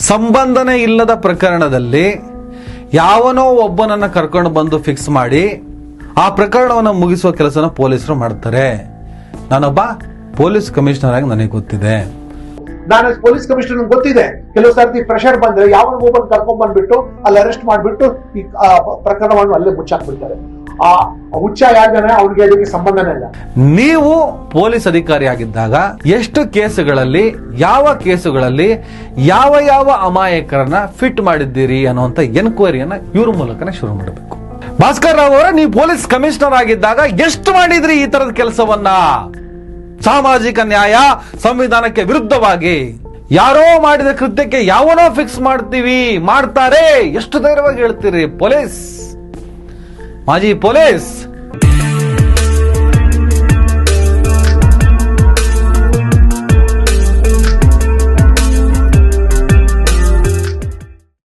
ಸಂಬಂಧನೇ ಇಲ್ಲದ ಪ್ರಕರಣದಲ್ಲಿ ಯಾವನೋ ಒಬ್ಬನನ್ನ ಕರ್ಕೊಂಡು ಬಂದು ಫಿಕ್ಸ್ ಮಾಡಿ ಆ ಪ್ರಕರಣವನ್ನು ಮುಗಿಸುವ ಕೆಲಸನ ಪೊಲೀಸರು ಮಾಡ್ತಾರೆ. ನಾನೊಬ್ಬ ಪೊಲೀಸ್ ಕಮಿಷನರ್ ಆಗಿ ನನಗೆ ಗೊತ್ತಿದೆ. ನಾನು ಪೊಲೀಸ್ ಕಮಿಷನರ್ ಗೊತ್ತಿದೆ, ಕೆಲವು ಸರ್ತಿ ಪ್ರೆಷರ್ ಬಂದ್ರೆ ಯಾವ ಒಬ್ಬನ ಕರ್ಕೊಂಡ್ ಬಂದ್ಬಿಟ್ಟು ಅಲ್ಲಿ ಅರೆಸ್ಟ್ ಮಾಡ್ಬಿಟ್ಟು ಈ ಪ್ರಕರಣವನ್ನು ಅಲ್ಲೇ ಮುಚ್ಚಾಕ್ಬಿಡ್ತಾರೆ. ಆ ಹುಚ್ಚ ಯಾರ್ದಾನೆ ಅವ್ರಿಗೆ ಅದಕ್ಕೆ ಸಂಬಂಧನೇ ಇಲ್ಲ. ನೀವು ಪೊಲೀಸ್ ಅಧಿಕಾರಿ ಆಗಿದ್ದಾಗ ಎಷ್ಟು ಕೇಸುಗಳಲ್ಲಿ ಯಾವ ಕೇಸುಗಳಲ್ಲಿ ಯಾವ ಯಾವ ಅಮಾಯಕರನ್ನ ಫಿಟ್ ಮಾಡಿದ್ದೀರಿ ಅನ್ನುವಂತ ಎನ್ಕ್ವೈರಿಯನ್ನ ಇವ್ರ ಮೂಲಕನೇ ಶುರು ಮಾಡಬೇಕು. ಭಾಸ್ಕರ್ ರಾವ್ ಅವರ ನೀವು ಪೊಲೀಸ್ ಕಮಿಷನರ್ ಆಗಿದ್ದಾಗ ಎಷ್ಟು ಮಾಡಿದ್ರಿ ಈ ತರದ ಕೆಲಸವನ್ನ? ಸಾಮಾಜಿಕ ನ್ಯಾಯ ಸಂವಿಧಾನಕ್ಕೆ ವಿರುದ್ಧವಾಗಿ ಯಾರೋ ಮಾಡಿದ ಕೃತ್ಯಕ್ಕೆ ಯಾವನೋ ಫಿಕ್ಸ್ ಮಾಡ್ತಾರೆ, ಎಷ್ಟು ಧೈರ್ಯವಾಗಿ ಹೇಳ್ತೀರಿ? ಪೊಲೀಸ್, ಮಾಜಿ ಪೊಲೀಸ್